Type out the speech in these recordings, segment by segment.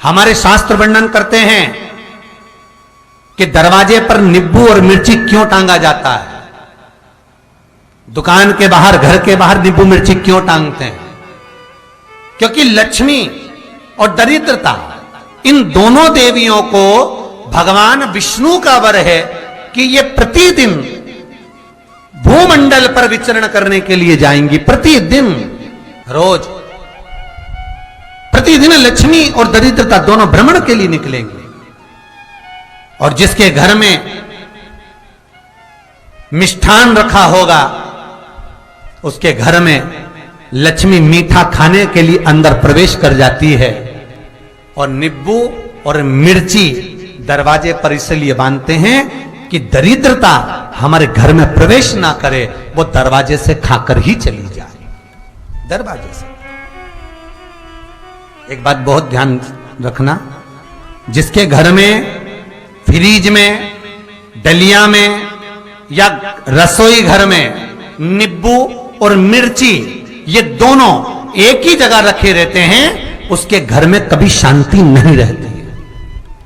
हमारे शास्त्र वर्णन करते हैं कि दरवाजे पर नींबू और मिर्ची क्यों टांगा जाता है। दुकान के बाहर, घर के बाहर नींबू मिर्ची क्यों टांगते हैं? क्योंकि लक्ष्मी और दरिद्रता, इन दोनों देवियों को भगवान विष्णु का वर है कि ये प्रतिदिन भूमंडल पर विचरण करने के लिए जाएंगी। प्रतिदिन, रोज प्रतिदिन लक्ष्मी और दरिद्रता दोनों भ्रमण के लिए निकलेंगे। और जिसके घर में मिष्ठान रखा होगा, उसके घर में लक्ष्मी मीठा खाने के लिए अंदर प्रवेश कर जाती है। और नींबू और मिर्ची दरवाजे पर इसलिए बांधते हैं कि दरिद्रता हमारे घर में प्रवेश ना करे, वो दरवाजे से खाकर ही चली जाए। दरवाजे से। एक बात बहुत ध्यान रखना, जिसके घर में फ्रिज में, डलिया में या रसोई घर में नींबू और मिर्ची ये दोनों एक ही जगह रखे रहते हैं, उसके घर में कभी शांति नहीं रहती है।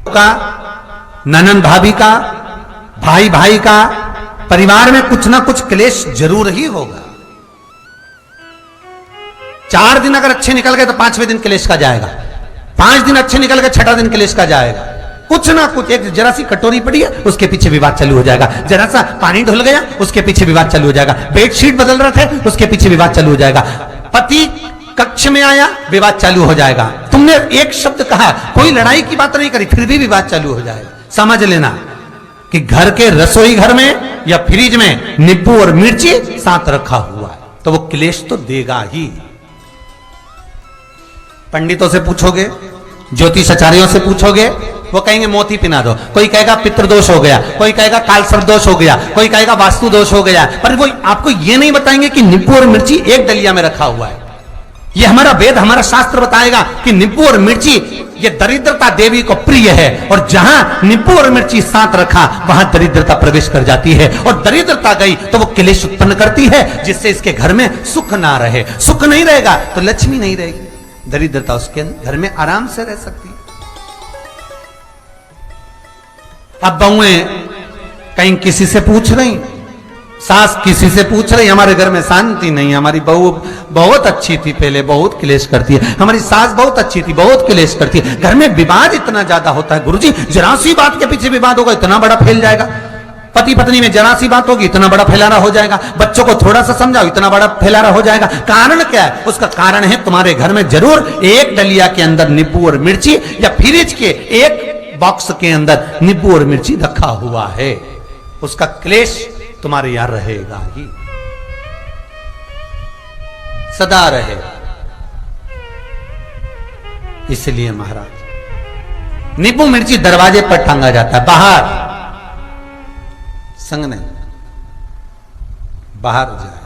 का, ननंद भाभी का, भाई भाई का, परिवार में कुछ ना कुछ क्लेश जरूर ही होगा। 4 दिन अगर अच्छे निकल गए तो 5वें दिन क्लेश का जाएगा। 5 दिन अच्छे निकल गए, 6ठा दिन क्लेश का जाएगा। कुछ ना कुछ, एक जरा सी कटोरी पड़ी है उसके पीछे विवाद चालू हो जाएगा, जरा सा पानी ढुल गया उसके पीछे विवाद चालू हो जाएगा, बेडशीट बदल रहे थे उसके पीछे विवाद चालू हो जाएगा, पति कक्ष में आया विवाद चालू हो जाएगा। तुमने एक शब्द कहा, कोई लड़ाई की बात नहीं करी, फिर भी विवाद चालू हो जाएगा। समझ लेना कि घर के रसोई घर में या फ्रिज में नींबू और मिर्ची साथ रखा हुआ है तो वो क्लेश तो देगा ही। पंडितों से पूछोगे, ज्योतिषाचार्यों से पूछोगे, वो कहेंगे मोती पिना दो, कोई कहेगा पितृदोष हो गया, कोई कहेगा कालसर्प दोष हो गया, कोई कहेगा वास्तु दोष हो गया, पर वो आपको ये नहीं बताएंगे कि नींबू और मिर्ची एक डलिया में रखा हुआ है। ये हमारा वेद, हमारा शास्त्र बताएगा कि नींबू और मिर्ची ये दरिद्रता देवी को प्रिय है, और जहां नींबू और मिर्ची साथ रखा वहां दरिद्रता प्रवेश कर जाती है, और दरिद्रता गई तो वो क्लेश उत्पन्न करती है, जिससे इसके घर में सुख ना रहे। सुख नहीं रहेगा तो लक्ष्मी नहीं रहेगी, दरिद्रता उसके घर में आराम से रह सकती है। अब बहुएं कहीं किसी से पूछ रही, सास किसी से पूछ रही, हमारे घर में शांति नहीं, हमारी बहू बहुत अच्छी थी पहले, बहुत क्लेश करती है, हमारी सास बहुत अच्छी थी, बहुत क्लेश करती है, घर में विवाद इतना ज्यादा होता है। गुरुजी, जरा सी बात के पीछे विवाद होगा इतना बड़ा फैल जाएगा, पति पत्नी में जरा सी बात होगी इतना बड़ा फैलाना हो जाएगा, बच्चों को थोड़ा सा समझाओ इतना बड़ा फैलाना हो जाएगा। कारण क्या है? उसका कारण है तुम्हारे घर में जरूर एक डलिया के अंदर नींबू और मिर्ची या फ्रिज के एक बॉक्स के अंदर नींबू और मिर्ची रखा हुआ है, उसका क्लेश तुम्हारे यहां रहेगा ही, सदा रहे। इसलिए महाराज नींबू मिर्ची दरवाजे पर टांगा जाता है, बाहर संग नहीं, बाहर जाए।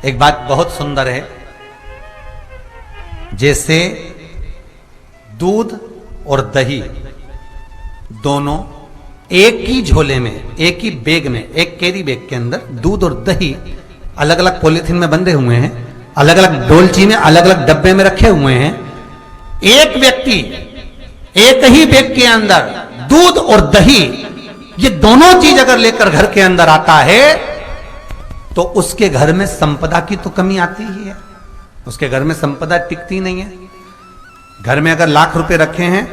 एक बात बहुत सुंदर है, जैसे दूध और दही दोनों एक ही झोले में, एक ही बैग में, एक कैरी बैग के अंदर दूध और दही अलग अलग पॉलिथीन में बंधे हुए हैं, अलग अलग डोलची में, अलग अलग डब्बे में रखे हुए हैं। एक व्यक्ति एक ही बैग के अंदर दूध और दही ये दोनों चीज अगर लेकर घर के अंदर आता है तो उसके घर में संपदा की तो कमी आती ही है, उसके घर में संपदा टिकती नहीं है। घर में अगर लाख रुपए रखे हैं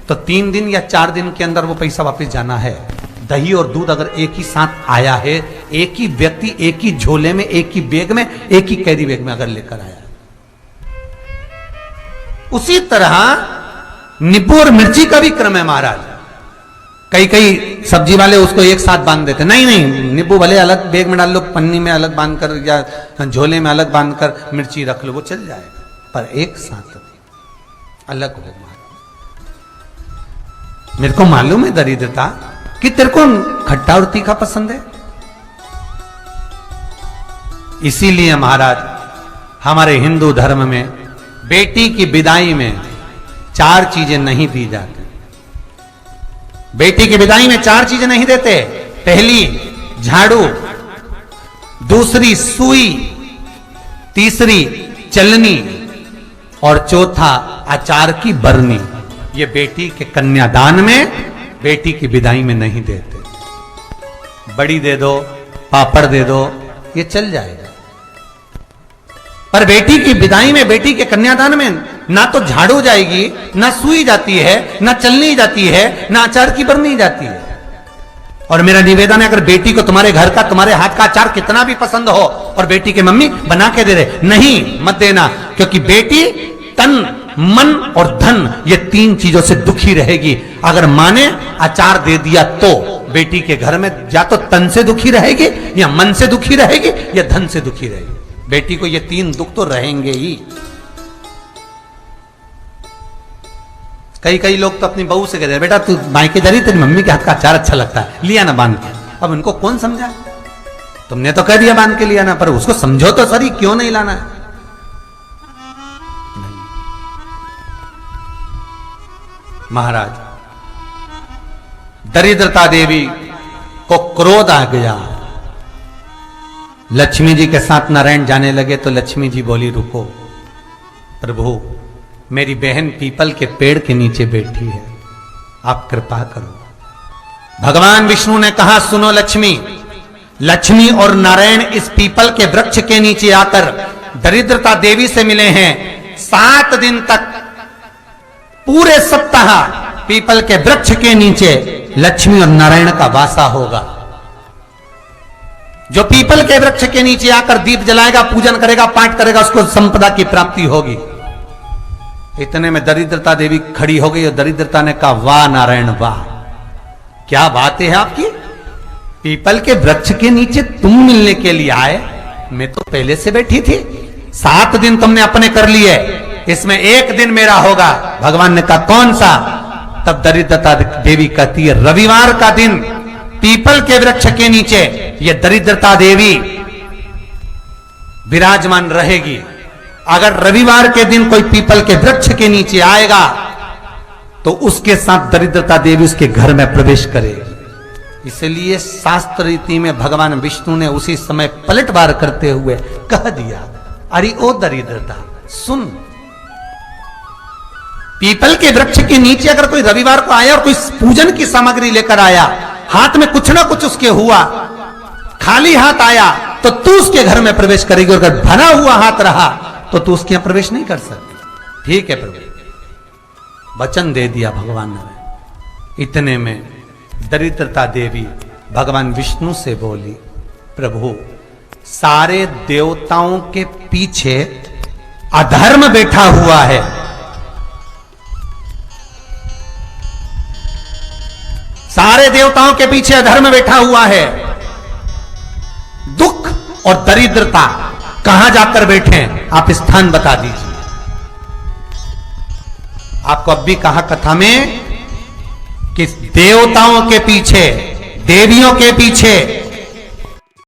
तो 3 दिन या 4 दिन के अंदर वो पैसा वापस जाना है। दही और दूध अगर एक ही साथ आया है, एक ही व्यक्ति एक ही झोले में, एक ही बैग में, एक ही कैरी बैग में अगर लेकर आया, उसी तरह नींबू और मिर्ची का भी क्रम है महाराज। कई सब्जी वाले उसको एक साथ बांध देते, नहीं नहीं, नींबू भले अलग बैग में डाल लो, पन्नी में अलग बांधकर या झोले में अलग बांधकर मिर्ची रख लो, वो चल जाएगा, पर एक साथ अलग हो। मेरे को मालूम है दरिद्रता कि तेरे को खट्टा और तीखा पसंद है, इसीलिए महाराज हमारे हिंदू धर्म में बेटी की विदाई में 4 चीजें नहीं दी जाती। बेटी की विदाई में 4 चीजें नहीं देते। पहली झाड़ू, दूसरी सुई, तीसरी चलनी, और चौथा अचार की बरनी। ये बेटी के कन्यादान में, बेटी की विदाई में नहीं देते। बड़ी दे दो, पापड़ दे दो, ये चल जाएगा, पर बेटी की विदाई में, बेटी के कन्यादान में ना तो झाड़ू जाएगी, ना सुई जाती है, ना चलनी जाती है, ना अचार की बरनी जाती है। और मेरा निवेदन है, अगर बेटी को तुम्हारे घर का, तुम्हारे हाथ का अचार कितना भी पसंद हो और बेटी के मम्मी बना के दे रहे, नहीं, मत देना, क्योंकि बेटी तन, मन और धन, ये तीन चीजों से दुखी रहेगी। अगर माँ ने अचार दे दिया तो बेटी के घर में या तो तन से दुखी रहेगी, या मन से दुखी रहेगी, या धन से दुखी रहेगी। बेटी को ये तीन दुख तो रहेंगे ही। कई लोग तो अपनी बहू से कहते हैं, बेटा तू मायके जा रही, तेरी मम्मी के हाथ का अचार अच्छा लगता है, लिया ना बांध के। अब उनको कौन समझा? तुमने तो कह दिया बांध के लिया ना, पर उसको समझो तो सही, क्यों नहीं लाना है? महाराज, दरिद्रता देवी को क्रोध आ गया। लक्ष्मी जी के साथ नारायण जाने लगे तो लक्ष्मी जी बोली, रुको प्रभु, मेरी बहन पीपल के पेड़ के नीचे बैठी है, आप कृपा करो। भगवान विष्णु ने कहा, सुनो लक्ष्मी, लक्ष्मी और नारायण इस पीपल के वृक्ष के नीचे आकर दरिद्रता देवी से मिले हैं। 7 दिन तक, पूरे सप्ताह पीपल के वृक्ष के नीचे लक्ष्मी और नारायण का वासा होगा। जो पीपल के वृक्ष के नीचे आकर दीप जलाएगा, पूजन करेगा, पाठ करेगा, उसको संपदा की प्राप्ति होगी। इतने में दरिद्रता देवी खड़ी हो गई और दरिद्रता ने कहा, वाह नारायण वाह, क्या बात है आपकी, पीपल के वृक्ष के नीचे तुम मिलने के लिए आए, मैं तो पहले से बैठी थी। 7 दिन तुमने अपने कर लिए, इसमें 1 दिन मेरा होगा। भगवान ने कहा, कौन सा? तब दरिद्रता देवी कहती है, रविवार का दिन पीपल के वृक्ष के नीचे ये दरिद्रता देवी विराजमान रहेगी। अगर रविवार के दिन कोई पीपल के वृक्ष के नीचे आएगा तो उसके साथ दरिद्रता देवी उसके घर में प्रवेश करेगी। इसलिए शास्त्र रीति में भगवान विष्णु ने उसी समय पलटवार करते हुए कह दिया, अरे ओ दरिद्रता सुन, पीपल के वृक्ष के नीचे अगर कोई रविवार को आया और कोई पूजन की सामग्री लेकर आया, हाथ में कुछ ना कुछ उसके हुआ, खाली हाथ आया, तो तू उसके घर में प्रवेश करेगी, और अगर भरा हुआ हाथ रहा तो तू उसके यहां प्रवेश नहीं कर सकती। ठीक है प्रभु, वचन दे दिया भगवान ने। इतने में दरिद्रता देवी भगवान विष्णु से बोली, प्रभु, सारे देवताओं के पीछे अधर्म बैठा हुआ है, सारे देवताओं के पीछे अधर्म बैठा हुआ है। दुख और दरिद्रता कहां जाकर बैठे, आप स्थान बता दीजिए। आपको अब भी कहा कथा में कि देवताओं के पीछे, देवियों के पीछे